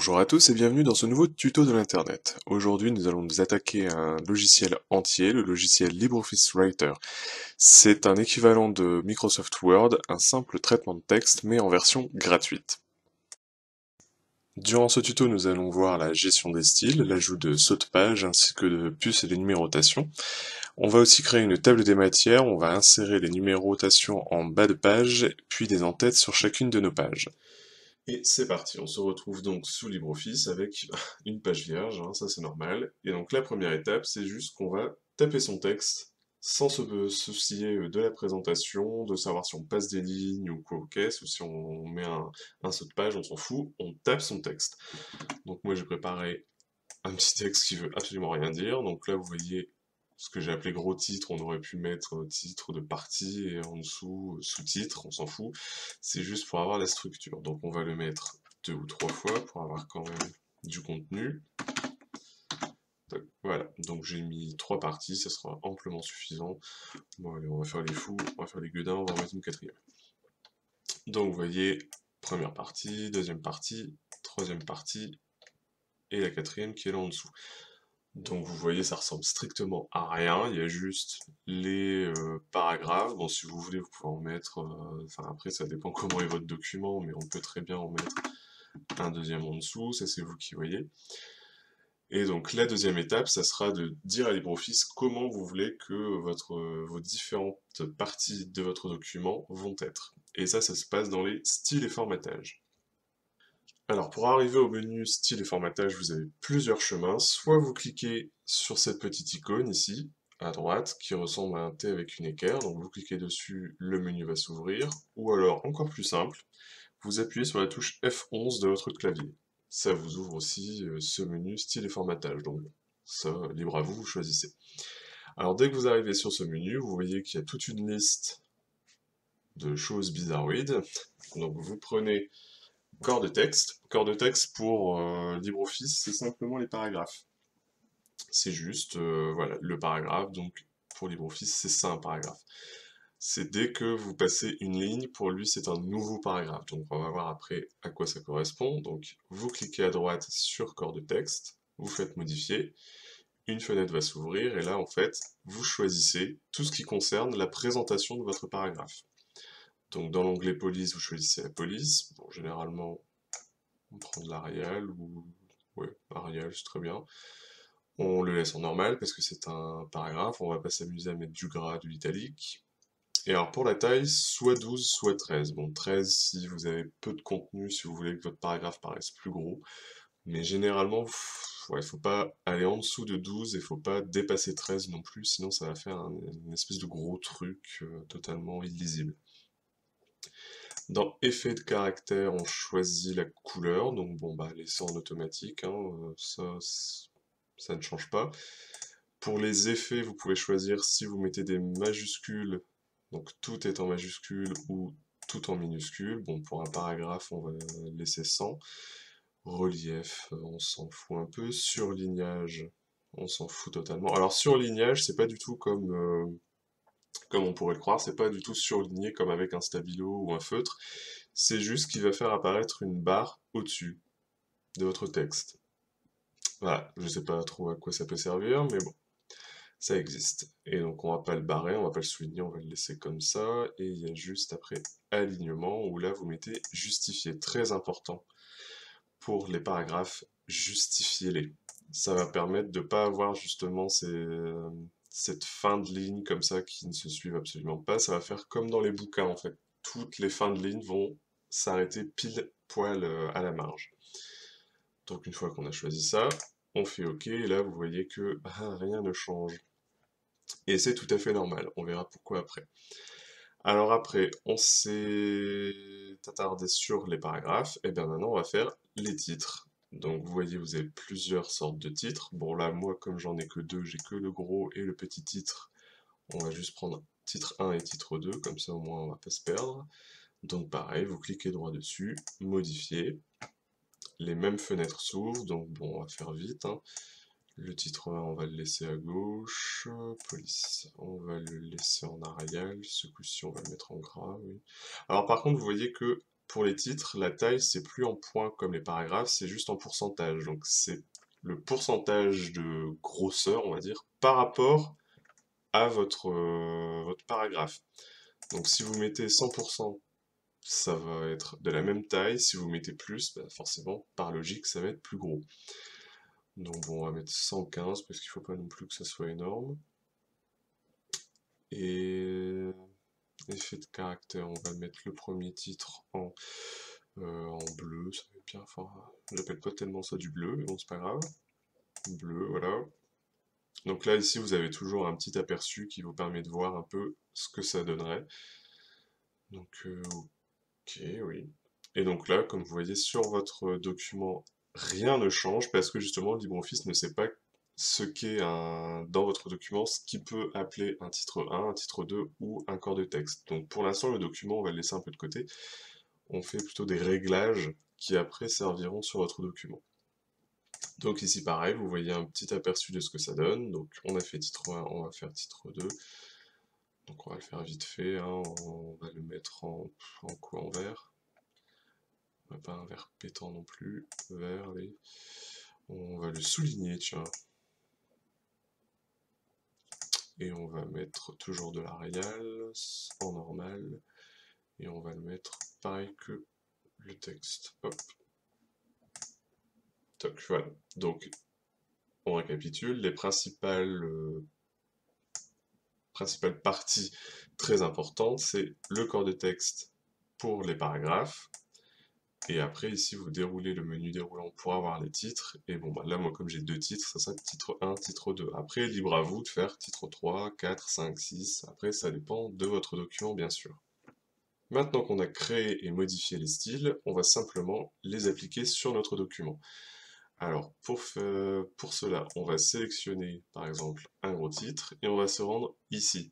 Bonjour à tous et bienvenue dans ce nouveau tuto de l'internet. Aujourd'hui nous allons nous attaquer à un logiciel entier, le logiciel LibreOffice Writer. C'est un équivalent de Microsoft Word, un simple traitement de texte mais en version gratuite. Durant ce tuto nous allons voir la gestion des styles, l'ajout de sauts de page ainsi que de puces et de numérotation. On va aussi créer une table des matières, on va insérer les numérotations en bas de page puis des en-têtes sur chacune de nos pages. Et c'est parti, on se retrouve donc sous LibreOffice avec une page vierge, hein, ça c'est normal. Et donc la première étape, c'est juste qu'on va taper son texte sans se soucier de la présentation, de savoir si on passe des lignes ou quoi aux caisses, ou si on met un saut de page, on s'en fout, on tape son texte. Donc moi j'ai préparé un petit texte qui veut absolument rien dire, donc là vous voyez ce que j'ai appelé gros titre, on aurait pu mettre titre de partie et en dessous sous-titre, on s'en fout. C'est juste pour avoir la structure. Donc on va le mettre 2 ou 3 fois pour avoir quand même du contenu. Voilà, donc j'ai mis 3 parties, ça sera amplement suffisant. Bon allez, on va faire les fous, on va faire les gueudins, on va en mettre une quatrième. Donc vous voyez, première partie, deuxième partie, troisième partie, et la quatrième qui est là en dessous. Donc vous voyez, ça ressemble strictement à rien, il y a juste les paragraphes. Bon, si vous voulez, vous pouvez en mettre, enfin après ça dépend comment est votre document, mais on peut très bien en mettre un deuxième en dessous, ça c'est vous qui voyez. Et donc la deuxième étape, ça sera de dire à LibreOffice comment vous voulez que vos différentes parties de votre document vont être. Et ça se passe dans les styles et formatages. Alors, pour arriver au menu style et formatage, vous avez plusieurs chemins. Soit vous cliquez sur cette petite icône ici, à droite, qui ressemble à un T avec une équerre, donc vous cliquez dessus, le menu va s'ouvrir. Ou alors, encore plus simple, vous appuyez sur la touche F11 de votre clavier. Ça vous ouvre aussi ce menu style et formatage, donc ça, libre à vous, vous choisissez. Alors, dès que vous arrivez sur ce menu, vous voyez qu'il y a toute une liste de choses bizarroïdes. Donc, vous prenez corps de texte. Corps de texte pour LibreOffice, c'est simplement les paragraphes. C'est juste voilà, le paragraphe, donc pour LibreOffice, c'est ça un paragraphe. C'est dès que vous passez une ligne, pour lui c'est un nouveau paragraphe. Donc on va voir après à quoi ça correspond. Donc vous cliquez à droite sur corps de texte, vous faites modifier, une fenêtre va s'ouvrir et là en fait vous choisissez tout ce qui concerne la présentation de votre paragraphe. Donc dans l'onglet police, vous choisissez la police. Bon, généralement on prend de l'Arial ou... Ouais, Arial, c'est très bien. On le laisse en normal parce que c'est un paragraphe, on va pas s'amuser à mettre du gras, de l'italique. Et alors pour la taille, soit 12, soit 13. Bon, 13 si vous avez peu de contenu, si vous voulez que votre paragraphe paraisse plus gros. Mais généralement, ouais, faut pas aller en dessous de 12 et faut pas dépasser 13 non plus, sinon ça va faire une espèce de gros truc totalement illisible. Dans effet de caractère, on choisit la couleur, donc bon bah laissez en automatique, hein, ça ne change pas. Pour les effets, vous pouvez choisir si vous mettez des majuscules, donc tout est en majuscule ou tout en minuscule. Bon, pour un paragraphe, on va laisser 100. Relief, on s'en fout un peu. Surlignage, on s'en fout totalement. Alors surlignage, c'est pas du tout comme on pourrait le croire, c'est pas du tout surligné comme avec un stabilo ou un feutre. C'est juste qu'il va faire apparaître une barre au-dessus de votre texte. Voilà, je sais pas trop à quoi ça peut servir, mais bon, ça existe. Et donc on va pas le barrer, on va pas le souligner, on va le laisser comme ça. Et il y a juste après alignement, où là vous mettez justifier. Très important pour les paragraphes, justifiez-les. Ça va permettre de ne pas avoir justement cette fin de ligne comme ça qui ne se suivent absolument pas. Ça va faire comme dans les bouquins en fait. Toutes les fins de ligne vont s'arrêter pile poil à la marge. Donc une fois qu'on a choisi ça, on fait OK, et là vous voyez que rien ne change. Et c'est tout à fait normal, on verra pourquoi après. Alors après, on s'est attardé sur les paragraphes, et bien maintenant on va faire les titres. Donc vous voyez, vous avez plusieurs sortes de titres. Bon là, moi comme j'en ai que deux, j'ai que le gros et le petit titre. On va juste prendre titre 1 et titre 2, comme ça au moins on va pas se perdre. Donc pareil, vous cliquez droit dessus, modifier. Les mêmes fenêtres s'ouvrent, donc bon, on va faire vite, hein. Le titre 1, on va le laisser à gauche. Police, on va le laisser en Arial. Ce coup-ci, on va le mettre en gras, oui. Alors par contre, vous voyez que pour les titres, la taille, c'est plus en points comme les paragraphes, c'est juste en pourcentage. Donc c'est le pourcentage de grosseur, on va dire, par rapport à votre paragraphe. Donc si vous mettez 100%, ça va être de la même taille. Si vous mettez plus, bah forcément, par logique, ça va être plus gros. Donc bon, on va mettre 115 parce qu'il ne faut pas non plus que ça soit énorme. Et effet de caractère, on va mettre le premier titre en bleu, ça va être bien. Enfin, j'appelle pas tellement ça du bleu, mais bon, c'est pas grave. Bleu, voilà. Donc là, ici, vous avez toujours un petit aperçu qui vous permet de voir un peu ce que ça donnerait. Donc, ok, oui. Et donc là, comme vous voyez sur votre document, rien ne change parce que justement, LibreOffice ne sait pas ce qu'est dans votre document, ce qui peut appeler un titre 1, un titre 2 ou un corps de texte. Donc pour l'instant, le document, on va le laisser un peu de côté. On fait plutôt des réglages qui après serviront sur votre document. Donc ici pareil, vous voyez un petit aperçu de ce que ça donne. Donc on a fait titre 1, on va faire titre 2. Donc on va le faire vite fait, hein. On va le mettre en quoi, en vert. Pas un vert pétant non plus, vert, allez. On va le souligner, tiens. Et on va mettre toujours de l'Arial en normal. Et on va le mettre pareil que le texte. Hop. Toc, voilà. Donc, on récapitule. Les principales parties très importantes, c'est le corps de texte pour les paragraphes. Et après, ici, vous déroulez le menu déroulant pour avoir les titres. Et bon, bah là, moi, comme j'ai deux titres, ça sera titre 1, titre 2. Après, libre à vous de faire titre 3, 4, 5, 6. Après, ça dépend de votre document, bien sûr. Maintenant qu'on a créé et modifié les styles, on va simplement les appliquer sur notre document. Alors, pour cela, on va sélectionner, par exemple, un gros titre, et on va se rendre ici.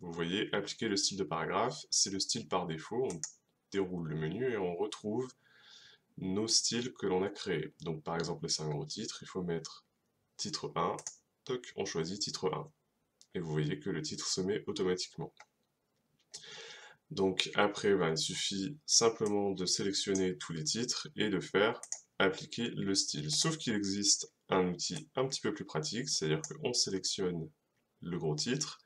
Vous voyez, appliquer le style de paragraphe, c'est le style par défaut. On déroule le menu et on retrouve nos styles que l'on a créés. Donc par exemple, c'est un gros titre, il faut mettre titre 1, toc, on choisit titre 1. Et vous voyez que le titre se met automatiquement. Donc après, il suffit simplement de sélectionner tous les titres et de faire appliquer le style. Sauf qu'il existe un outil un petit peu plus pratique, c'est-à-dire qu'on sélectionne le gros titre,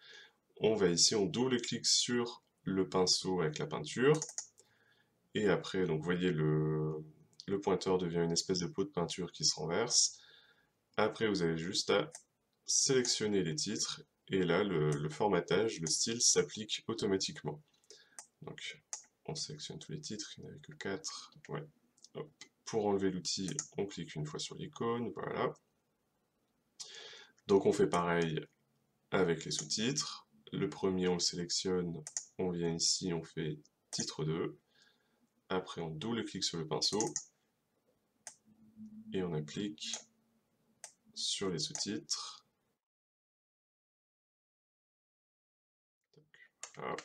on va ici, on double-clique sur le pinceau avec la peinture, et après, donc vous voyez, le pointeur devient une espèce de pot de peinture qui se renverse. Après, vous avez juste à sélectionner les titres, et là, le formatage, le style s'applique automatiquement. Donc, on sélectionne tous les titres, il n'y en avait que 4. Ouais. Hop. Pour enlever l'outil, on clique une fois sur l'icône, voilà. Donc on fait pareil avec les sous-titres. Le premier, on le sélectionne, on vient ici, on fait titre 2. Après, on double-clique sur le pinceau, et on applique sur les sous-titres. Voilà.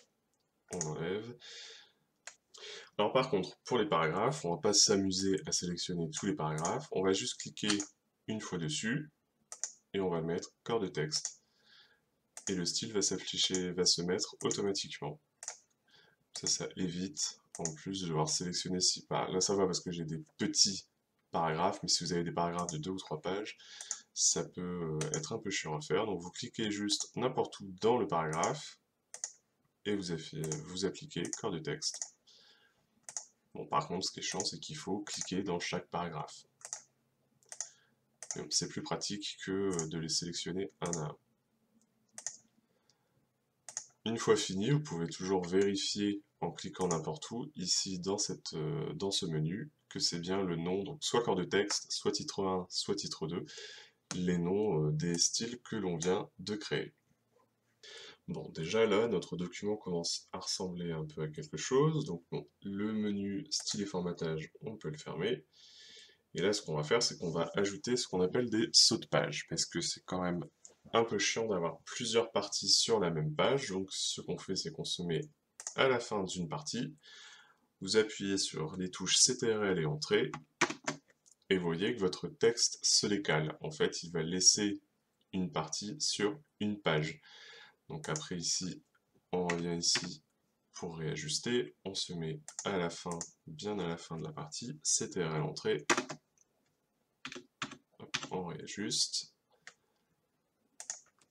On enlève. Alors par contre, pour les paragraphes, on va pas s'amuser à sélectionner tous les paragraphes, on va juste cliquer une fois dessus, et on va mettre corps de texte. Et le style va s'afficher, va se mettre automatiquement. Ça évite, en plus, de devoir sélectionner si... Bah, là ça va parce que j'ai des petits paragraphes, mais si vous avez des paragraphes de 2 ou 3 pages, ça peut être un peu chiant à faire. Donc vous cliquez juste n'importe où dans le paragraphe, et vous appliquez corps de texte. Bon, par contre, ce qui est chiant, c'est qu'il faut cliquer dans chaque paragraphe. C'est plus pratique que de les sélectionner un à un. Une fois fini, vous pouvez toujours vérifier en cliquant n'importe où, ici dans ce menu, que c'est bien le nom, donc soit corps de texte, soit titre 1, soit titre 2, les noms des styles que l'on vient de créer. Bon, déjà là, notre document commence à ressembler un peu à quelque chose, donc bon, le menu style et formatage, on peut le fermer. Et là, ce qu'on va faire, c'est qu'on va ajouter ce qu'on appelle des sauts de page, parce que c'est quand même un peu chiant d'avoir plusieurs parties sur la même page. Donc ce qu'on fait, c'est qu'on se met à la fin d'une partie, vous appuyez sur les touches CTRL et Entrée, et vous voyez que votre texte se décale. En fait, il va laisser une partie sur une page. Donc après ici, on revient ici, pour réajuster, on se met à la fin, bien à la fin de la partie, CTRL entrée, hop, on réajuste,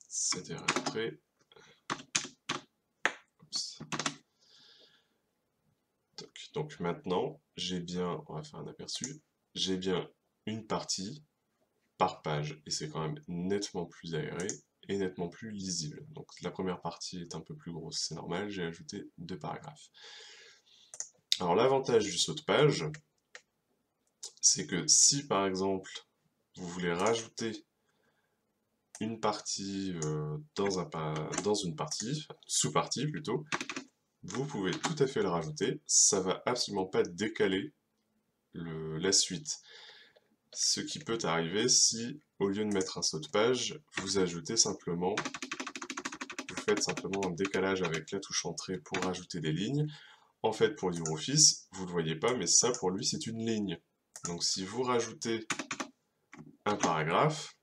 CTRL entrée, donc maintenant, j'ai bien, on va faire un aperçu, j'ai bien une partie par page, et c'est quand même nettement plus aéré et nettement plus lisible. Donc la première partie est un peu plus grosse, c'est normal, j'ai ajouté 2 paragraphes. Alors l'avantage du saut de page, c'est que si par exemple, vous voulez rajouter une partie dans une partie, sous-partie plutôt, vous pouvez tout à fait le rajouter, ça va absolument pas décaler la suite. Ce qui peut arriver si, au lieu de mettre un saut de page, vous ajoutez simplement, vous faites simplement un décalage avec la touche entrée pour rajouter des lignes. En fait, pour LibreOffice, vous ne le voyez pas, mais ça, pour lui, c'est une ligne. Donc si vous rajoutez un paragraphe,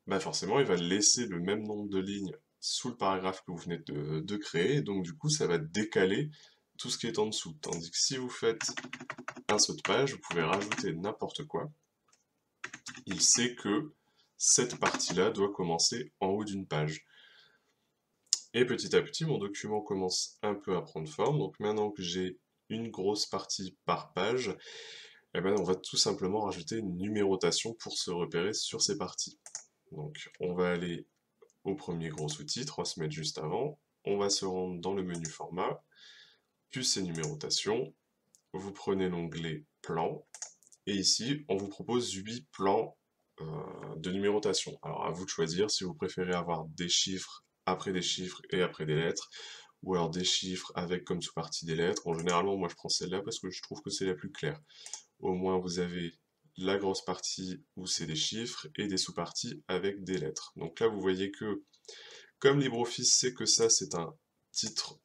bah forcément, il va laisser le même nombre de lignes sous le paragraphe que vous venez de créer, et donc du coup, ça va décaler tout ce qui est en dessous. Tandis que si vous faites un saut de page, vous pouvez rajouter n'importe quoi. Il sait que cette partie-là doit commencer en haut d'une page. Et petit à petit, mon document commence un peu à prendre forme. Donc maintenant que j'ai une grosse partie par page, eh ben, on va tout simplement rajouter une numérotation pour se repérer sur ces parties. Donc on va aller au premier gros sous-titre, on va se mettre juste avant. On va se rendre dans le menu format, plus et numérotation. Vous prenez l'onglet plan. Et ici, on vous propose 8 plans de numérotation. Alors à vous de choisir si vous préférez avoir des chiffres et après des lettres, ou alors des chiffres avec comme sous-partie des lettres. Bon, généralement, moi je prends celle-là parce que je trouve que c'est la plus claire. Au moins vous avez la grosse partie où c'est des chiffres et des sous-parties avec des lettres. Donc là vous voyez que comme LibreOffice sait que ça c'est titre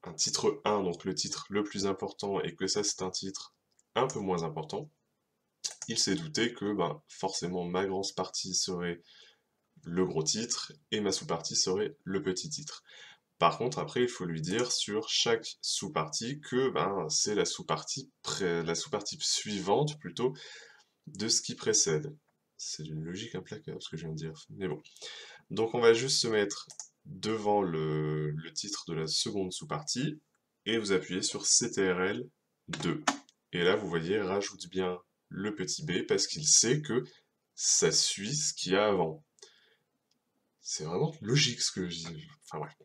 1, donc le titre le plus important, et que ça c'est un titre un peu moins important, il s'est douté que forcément ma grosse partie serait le gros titre et ma sous-partie serait le petit titre. Par contre, après, il faut lui dire sur chaque sous-partie que c'est la sous-partie suivante plutôt de ce qui précède. C'est d'une logique implacable ce que je viens de dire, mais bon. Donc on va juste se mettre devant le titre de la seconde sous-partie et vous appuyez sur CTRL 2. Et là, vous voyez, rajoute bien le petit b parce qu'il sait que ça suit ce qu'il y a avant. C'est vraiment logique ce que je dis. Enfin bref.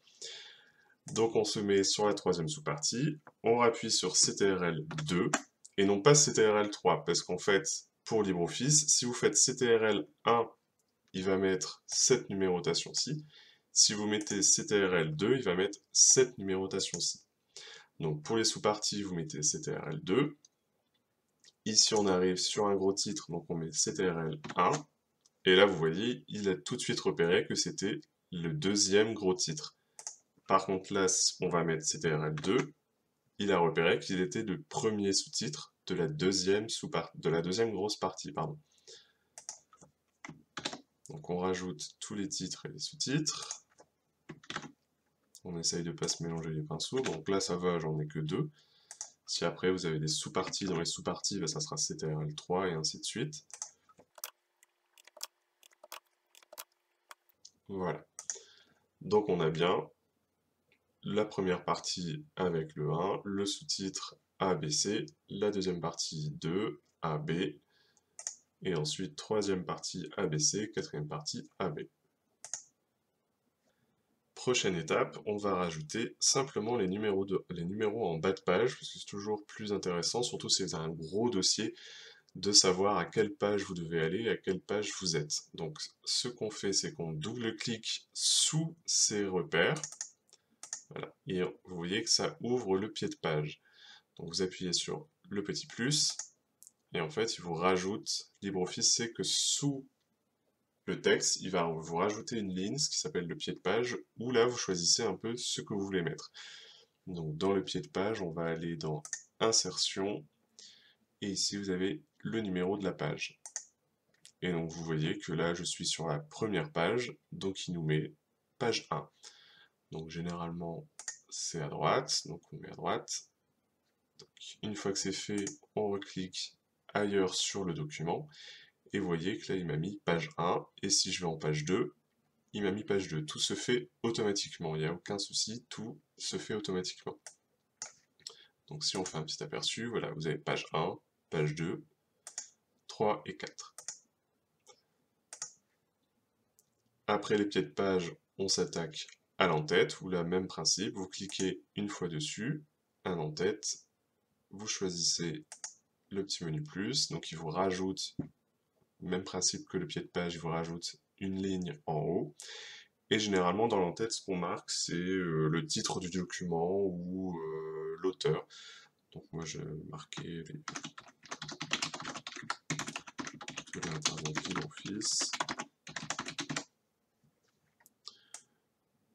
Donc on se met sur la troisième sous-partie, on appuie sur CTRL 2 et non pas CTRL 3 parce qu'en fait, pour LibreOffice, si vous faites CTRL 1, il va mettre cette numérotation-ci. Si vous mettez CTRL 2, il va mettre cette numérotation-ci. Donc pour les sous-parties, vous mettez CTRL 2. Ici, on arrive sur un gros titre, donc on met CTRL 1. Et là, vous voyez, il a tout de suite repéré que c'était le deuxième gros titre. Par contre, là, on va mettre CTRL 2. Il a repéré qu'il était le premier sous-titre de la deuxième grosse partie, pardon. Donc on rajoute tous les titres et les sous-titres. On essaye de ne pas se mélanger les pinceaux. Donc là, ça va, j'en ai que 2. Si après vous avez des sous-parties dans les sous-parties, ça sera CTRL 3 et ainsi de suite. Voilà. Donc on a bien la première partie avec le 1, le sous-titre ABC, la deuxième partie 2, AB, et ensuite troisième partie ABC, quatrième partie AB. Prochaine étape, on va rajouter simplement les numéros en bas de page, parce que c'est toujours plus intéressant, surtout si c'est un gros dossier, de savoir à quelle page vous devez aller, à quelle page vous êtes. Donc ce qu'on fait, c'est qu'on double-clique sous ces repères, voilà, et vous voyez que ça ouvre le pied de page. Donc vous appuyez sur le petit plus, et en fait il vous rajoute, LibreOffice sait que sous le texte, il va vous rajouter une ligne, ce qui s'appelle le pied de page, où là vous choisissez un peu ce que vous voulez mettre. Donc dans le pied de page, on va aller dans Insertion, et ici vous avez le numéro de la page. Et donc vous voyez que là je suis sur la première page, donc il nous met page 1. Donc généralement c'est à droite, donc on met à droite. Donc, une fois que c'est fait, on reclique ailleurs sur le document, et vous voyez que là il m'a mis page 1, et si je vais en page 2, il m'a mis page 2. Tout se fait automatiquement, il n'y a aucun souci, tout se fait automatiquement. Donc si on fait un petit aperçu, voilà, vous avez page 1, page 2, 3 et 4. Après les pieds de page, on s'attaque à l'en-tête, où là, même principe, vous cliquez une fois dessus, un en-tête, vous choisissez le petit menu plus, donc il vous rajoute, même principe que le pied de page, il vous rajoute une ligne en haut, et généralement dans l'en-tête, ce qu'on marque, c'est le titre du document ou l'auteur. Donc moi je vais marquer de l'internet LibreOffice.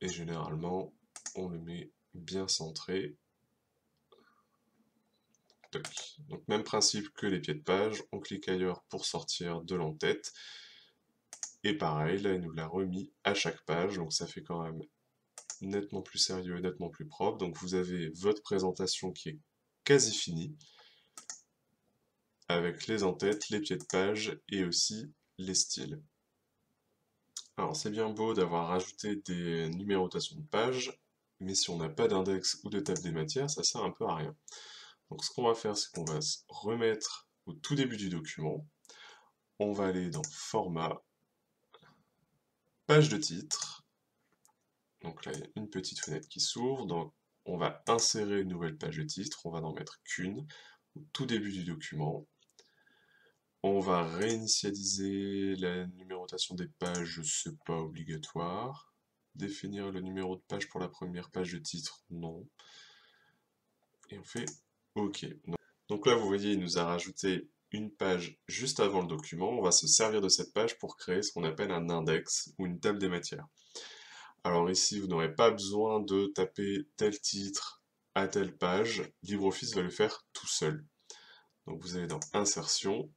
Et généralement, on le met bien centré. Toc. Donc même principe que les pieds de page, on clique ailleurs pour sortir de l'en-tête. Et pareil, là il nous l'a remis à chaque page, donc ça fait quand même nettement plus sérieux et nettement plus propre. Donc vous avez votre présentation qui est quasi finie, avec les en-têtes, les pieds de page et aussi les styles. Alors c'est bien beau d'avoir rajouté des numérotations de pages, mais si on n'a pas d'index ou de table des matières, ça sert un peu à rien. Donc ce qu'on va faire, c'est qu'on va se remettre au tout début du document. On va aller dans Format, Page de titre. Donc là, il y a une petite fenêtre qui s'ouvre. Donc on va insérer une nouvelle page de titre. On va n'en mettre qu'une au tout début du document. On va réinitialiser la numérotation des pages, c'est pas obligatoire. Définir le numéro de page pour la première page de titre, non. Et on fait OK. Donc là, vous voyez, il nous a rajouté une page juste avant le document. On va se servir de cette page pour créer ce qu'on appelle un index ou une table des matières. Alors ici, vous n'aurez pas besoin de taper tel titre à telle page. LibreOffice va le faire tout seul. Donc vous allez dans Insertion,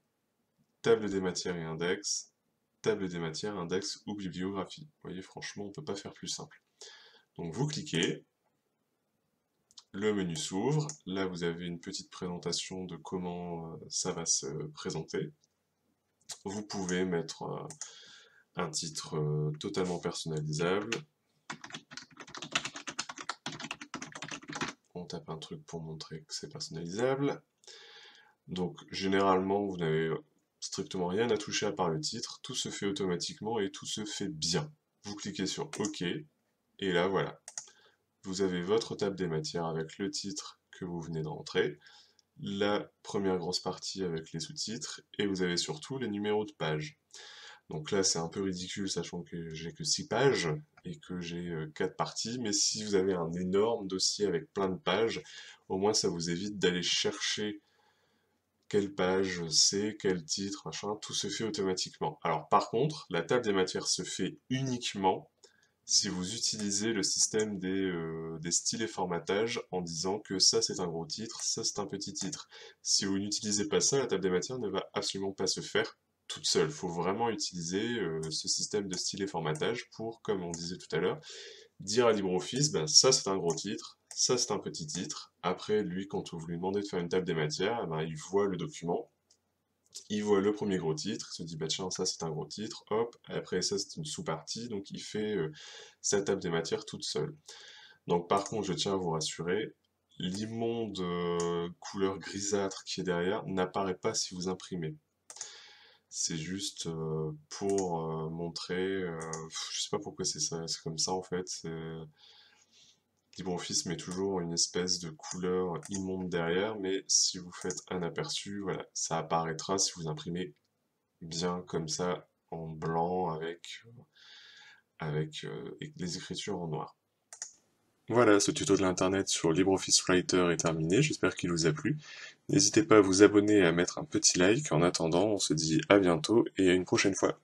Table des matières et index, Table des matières, index ou bibliographie. Vous voyez, franchement, on ne peut pas faire plus simple. Donc vous cliquez, le menu s'ouvre, là vous avez une petite présentation de comment ça va se présenter. Vous pouvez mettre un titre totalement personnalisable. On tape un truc pour montrer que c'est personnalisable. Donc généralement vous n'avez strictement rien à toucher à part le titre, tout se fait automatiquement et tout se fait bien. Vous cliquez sur OK, et là voilà. Vous avez votre table des matières avec le titre que vous venez d'entrer, la première grosse partie avec les sous-titres, et vous avez surtout les numéros de pages. Donc là c'est un peu ridicule sachant que j'ai que 6 pages et que j'ai 4 parties, mais si vous avez un énorme dossier avec plein de pages, au moins ça vous évite d'aller chercher quelle page c'est, quel titre, machin, tout se fait automatiquement. Alors par contre, la table des matières se fait uniquement si vous utilisez le système des styles et formatages en disant que ça c'est un gros titre, ça c'est un petit titre. Si vous n'utilisez pas ça, la table des matières ne va absolument pas se faire toute seule. Il faut vraiment utiliser ce système de style et formatage pour, comme on disait tout à l'heure, dire à LibreOffice, ben, ça c'est un gros titre, ça c'est un petit titre. Après, lui, quand vous lui demandez de faire une table des matières, ben, il voit le document, il voit le premier gros titre, il se dit bah tiens ça c'est un gros titre, hop, après ça c'est une sous-partie, donc il fait sa table des matières toute seule. Donc par contre je tiens à vous rassurer, l'immonde couleur grisâtre qui est derrière n'apparaît pas si vous imprimez. C'est juste pour montrer, je sais pas pourquoi c'est ça, c'est comme ça en fait, LibreOffice met toujours une espèce de couleur immonde derrière, mais si vous faites un aperçu, voilà, ça apparaîtra si vous imprimez bien comme ça, en blanc, avec les écritures en noir. Voilà, ce tuto de l'internet sur LibreOffice Writer est terminé, j'espère qu'il vous a plu. N'hésitez pas à vous abonner et à mettre un petit like. En attendant, on se dit à bientôt et à une prochaine fois.